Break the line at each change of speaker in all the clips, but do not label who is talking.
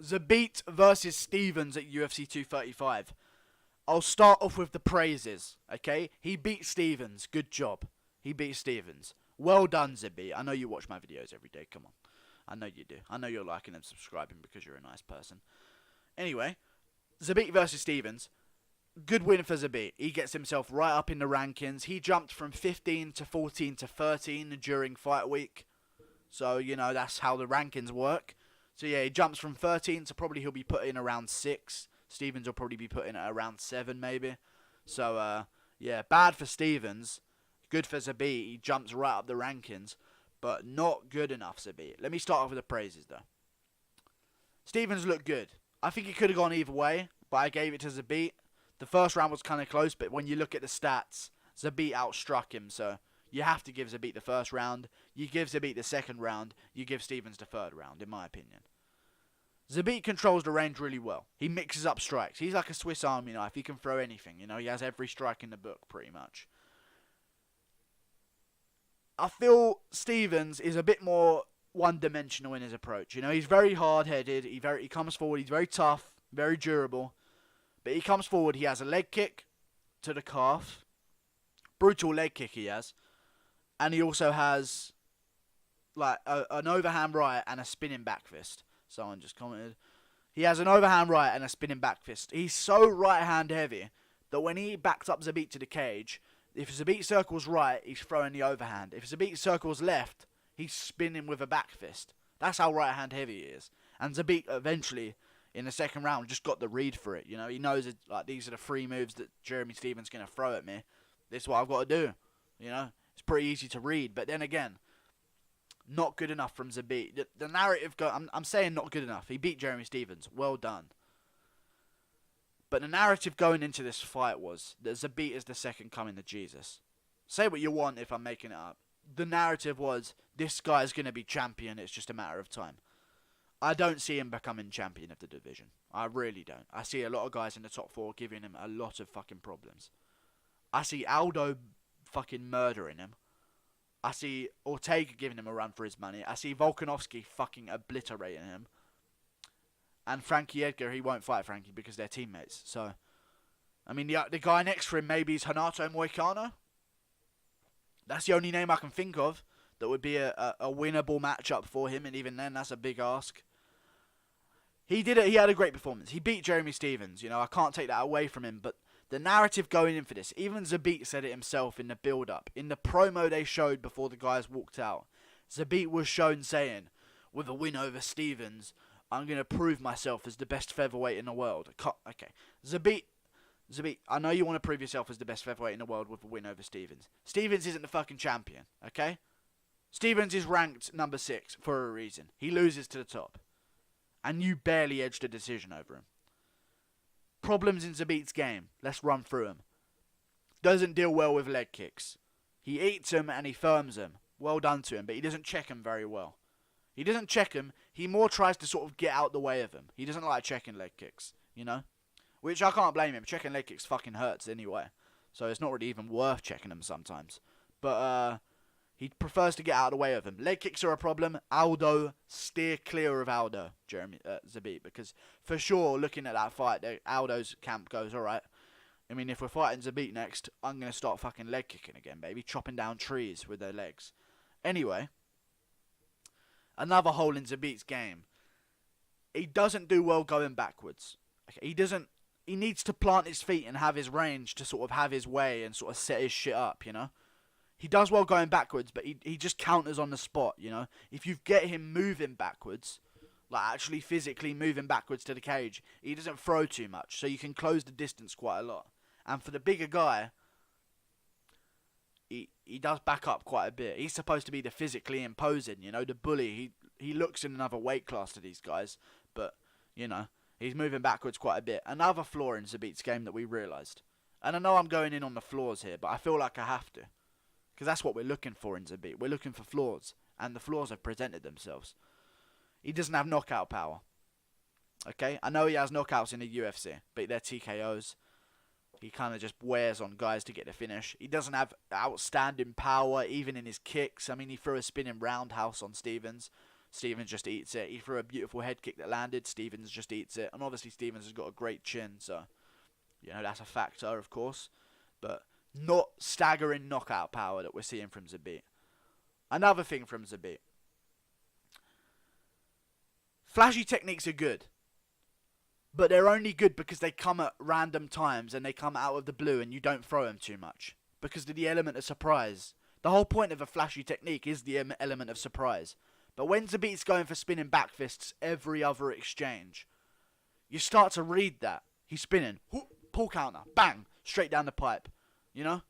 Zabit versus Stevens at UFC 235. I'll start off with the praises, okay? He beat Stevens. Good job. He beat Stevens. Well done, Zabit. I know you watch my videos every day. Come on. I know you do. I know you're liking and subscribing because you're a nice person. Anyway, Zabit versus Stevens. Good win for Zabit. He gets himself right up in the rankings. He jumped from 15 to 14 to 13 during fight week. So, you know, that's how the rankings work. So, yeah, he jumps from 13 to probably he'll be put in around 6. Stevens will probably be put in at around 7, maybe. So, yeah, bad for Stevens. Good for Zabit. He jumps right up the rankings. But not good enough, Zabit. Let me start off with the praises, though. Stevens looked good. I think he could have gone either way, but I gave it to Zabit. The first round was kind of close, but when you look at the stats, Zabit outstruck him, so you have to give Zabit the first round. You give Zabit the second round. You give Stevens the third round, in my opinion. Zabit controls the range really well. He mixes up strikes. He's like a Swiss Army knife. He can throw anything. You know, he has every strike in the book, pretty much. I feel Stevens is a bit more one-dimensional in his approach. You know, he's very hard-headed. He comes forward. He's very tough, very durable. But he comes forward. He has a leg kick to the calf. Brutal leg kick he has. And he also has like an overhand right and a spinning back fist. Someone just commented. He has an overhand right and a spinning back fist. He's so right-hand heavy that when he backs up Zabit to the cage, if Zabit circles right, he's throwing the overhand. If Zabit circles left, he's spinning with a back fist. That's how right-hand heavy he is. And Zabit eventually, in the second round, just got the read for it. You know, he knows that, like, these are the 3 moves that Jeremy Stevens going to throw at me. This is what I've got to do. You know, it's pretty easy to read. But then again, not good enough from Zabit. The narrative, I'm saying not good enough. He beat Jeremy Stevens. Well done. But the narrative going into this fight was that Zabit is the second coming of Jesus. Say what you want if I'm making it up. The narrative was, this guy's going to be champion, it's just a matter of time. I don't see him becoming champion of the division. I really don't. I see a lot of guys in the top 4 giving him a lot of fucking problems. I see Aldo fucking murdering him. I see Ortega giving him a run for his money. I see Volkanovski fucking obliterating him. And Frankie Edgar, he won't fight Frankie because they're teammates. So, I mean, the guy next for him maybe is Renato Moicano. That's the only name I can think of that would be a winnable matchup for him. And even then, that's a big ask. He did it. He had a great performance. He beat Jeremy Stevens. You know, I can't take that away from him. But the narrative going in for this, even Zabit said it himself in the build-up. In the promo they showed before the guys walked out, Zabit was shown saying, with a win over Stevens, I'm going to prove myself as the best featherweight in the world. Okay. Zabit, I know you want to prove yourself as the best featherweight in the world with a win over Stevens. Stevens isn't the fucking champion, okay? Stevens is ranked number 6 for a reason. He loses to the top. And you barely edged a decision over him. Problems in Zabit's game. Let's run through them. Doesn't deal well with leg kicks. He eats them and he firms them. Well done to him, but he doesn't check them very well. He doesn't check him. He more tries to sort of get out the way of him. He doesn't like checking leg kicks, you know? Which I can't blame him. Checking leg kicks fucking hurts anyway. So it's not really even worth checking them sometimes. But he prefers to get out of the way of him. Leg kicks are a problem. Aldo, steer clear of Aldo, Zabit. Because for sure, looking at that fight, Aldo's camp goes, alright. I mean, if we're fighting Zabit next, I'm going to start fucking leg kicking again, baby. Chopping down trees with their legs. Anyway. Another hole in Zabit's game. He doesn't do well going backwards. Okay, he needs to plant his feet and have his range to sort of have his way and sort of set his shit up, you know? He does well going backwards, but he just counters on the spot, you know? If you get him moving backwards, like actually physically moving backwards to the cage, he doesn't throw too much, so you can close the distance quite a lot. And for the bigger guy, he does back up quite a bit. He's supposed to be the physically imposing, you know, the bully. He looks in another weight class to these guys, but, you know, he's moving backwards quite a bit. Another flaw in Zabit's game that we realised. And I know I'm going in on the flaws here, but I feel like I have to. Because that's what we're looking for in Zabit. We're looking for flaws, and the flaws have presented themselves. He doesn't have knockout power. Okay? I know he has knockouts in the UFC, but they're TKOs. He kind of just wears on guys to get the finish. He doesn't have outstanding power, even in his kicks. I mean, he threw a spinning roundhouse on Stevens. Stevens just eats it. He threw a beautiful head kick that landed. Stevens just eats it. And obviously Stevens has got a great chin, so, that's a factor, of course. But not staggering knockout power that we're seeing from Zabit. Another thing from Zabit. Flashy techniques are good. But they're only good because they come at random times and they come out of the blue and you don't throw them too much. Because of the element of surprise. The whole point of a flashy technique is the element of surprise. But when Zabit's going for spinning back fists every other exchange, you start to read that. He's spinning. Pull counter. Bang. Straight down the pipe. You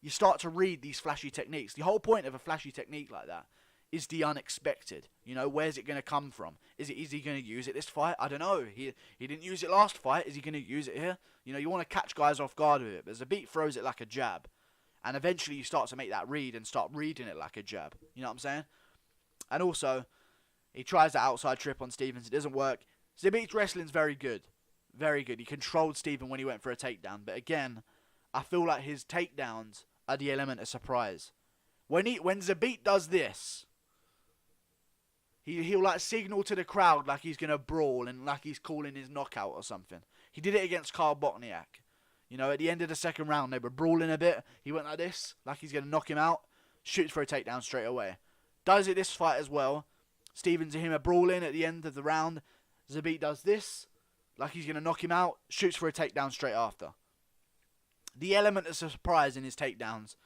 start to read these flashy techniques. The whole point of a flashy technique like that is the unexpected. Where's it going to come from? Is he going to use it this fight? I don't know. He didn't use it last fight. Is he going to use it here? You want to catch guys off guard with it. But Zabit throws it like a jab. And eventually you start to make that read and start reading it like a jab. You know what I'm saying? And also, he tries that outside trip on Stevens. It doesn't work. Zabit's wrestling's very good. Very good. He controlled Steven when he went for a takedown. But again, I feel like his takedowns are the element of surprise. When Zabit does this, he'll like signal to the crowd like he's going to brawl and like he's calling his knockout or something. He did it against Karl Bochniak. At the end of the second round, they were brawling a bit. He went like this, like he's going to knock him out. Shoots for a takedown straight away. Does it this fight as well. Stevens and him are brawling at the end of the round. Zabit does this, like he's going to knock him out. Shoots for a takedown straight after. The element of surprise in his takedowns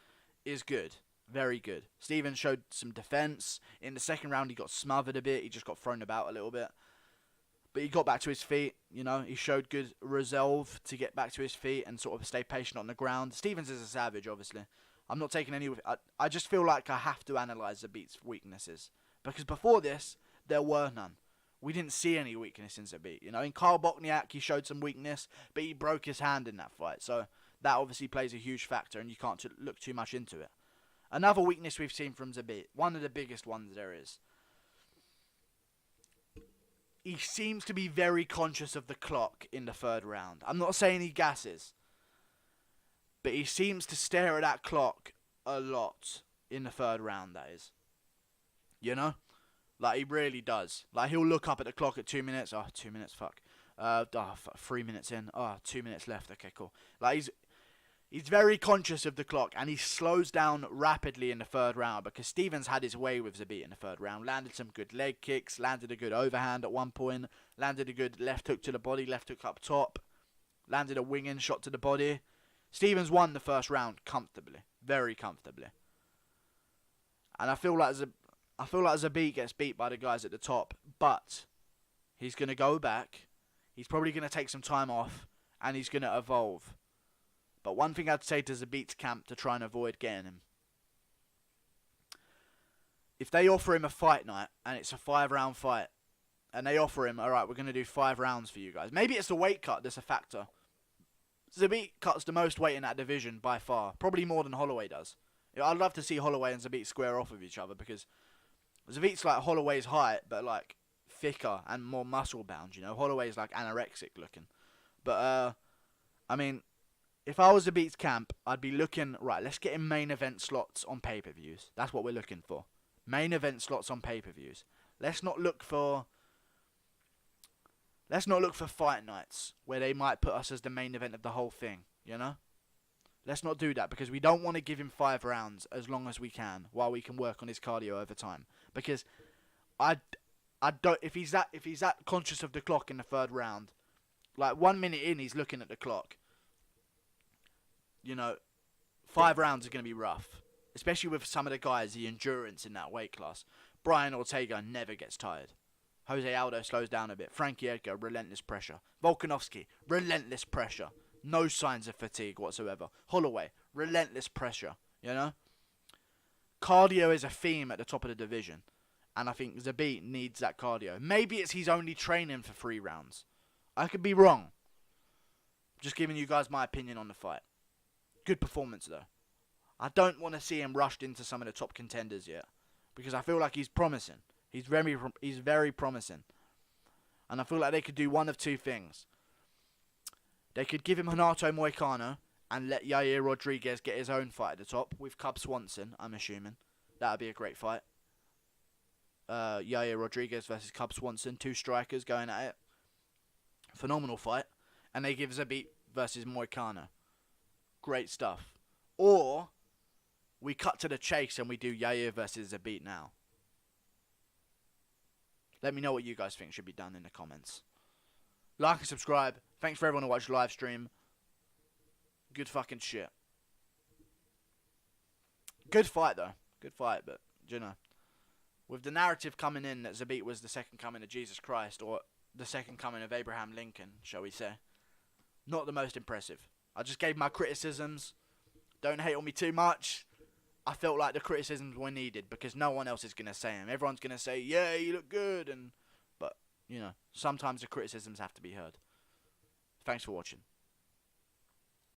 is good. Very good. Stevens showed some defense. In the second round, he got smothered a bit. He just got thrown about a little bit. But he got back to his feet. He showed good resolve to get back to his feet and sort of stay patient on the ground. Stevens is a savage, obviously. I'm not taking any... I just feel like I have to analyse Zabit's weaknesses. Because before this, there were none. We didn't see any weakness in Zabit. In Karl Bochniak, he showed some weakness, but he broke his hand in that fight. So that obviously plays a huge factor, and you can't look too much into it. Another weakness we've seen from Zabit, one of the biggest ones there is, he seems to be very conscious of the clock in the third round. I'm not saying he gasses, but he seems to stare at that clock a lot in the third round, that is. Like, he really does. Like, he'll look up at the clock at 2 minutes. Oh, 2 minutes, fuck. 3 minutes in. 2 minutes left. Okay, cool. Like, he's very conscious of the clock, and he slows down rapidly in the third round because Stevens had his way with Zabit in the third round. Landed some good leg kicks, landed a good overhand at one point, landed a good left hook to the body, left hook up top, landed a wing-in shot to the body. Stevens won the first round comfortably, very comfortably. And I feel like Zabit gets beat by the guys at the top, but he's going to go back, he's probably going to take some time off, and he's going to evolve. But one thing I'd say to Zabit's camp to try and avoid getting him, if they offer him a fight night and it's a 5-round fight, and they offer him, alright, we're going to do 5 rounds for you guys. Maybe it's the weight cut that's a factor. Zabit cuts the most weight in that division by far, probably more than Holloway does. I'd love to see Holloway and Zabit square off with each other because Zabit's like Holloway's height, but like thicker and more muscle bound. Holloway's like anorexic looking. But I mean, if I was Zabit's camp, I'd be looking, right, let's get in main event slots on pay-per-views. That's what we're looking for. Main event slots on pay-per-views. Let's not look for fight nights where they might put us as the main event of the whole thing, Let's not do that because we don't want to give him 5 rounds as long as we can while we can work on his cardio over time. Because I don't, if he's that conscious of the clock in the third round, like 1 minute in he's looking at the clock. 5 rounds are going to be rough. Especially with some of the guys, the endurance in that weight class. Brian Ortega never gets tired. Jose Aldo slows down a bit. Frankie Edgar, relentless pressure. Volkanovski, relentless pressure. No signs of fatigue whatsoever. Holloway, relentless pressure. Cardio is a theme at the top of the division. And I think Zabit needs that cardio. Maybe it's he's only training for 3 rounds. I could be wrong. Just giving you guys my opinion on the fight. Good performance though. I don't want to see him rushed into some of the top contenders yet, because I feel like he's promising. He's very promising, and I feel like they could do one of two things. They could give him Renato Moicano and let Yair Rodriguez get his own fight at the top with Cub Swanson. I'm assuming that would be a great fight. Yair Rodriguez versus Cub Swanson, 2 strikers going at it. Phenomenal fight. And they give Zabit versus Moicano. Great stuff. Or we cut to the chase and we do Yair versus Zabit now. Let me know what you guys think should be done in the comments. Like and subscribe. Thanks for everyone who watched the live stream. Good fucking shit. Good fight, though. Good fight, but, you know, with the narrative coming in that Zabit was the second coming of Jesus Christ, or the second coming of Abraham Lincoln, shall we say, not the most impressive. I just gave my criticisms. Don't hate on me too much. I felt like the criticisms were needed because no one else is going to say them. Everyone's going to say, yeah, you look good, but, you know, sometimes the criticisms have to be heard. Thanks for watching.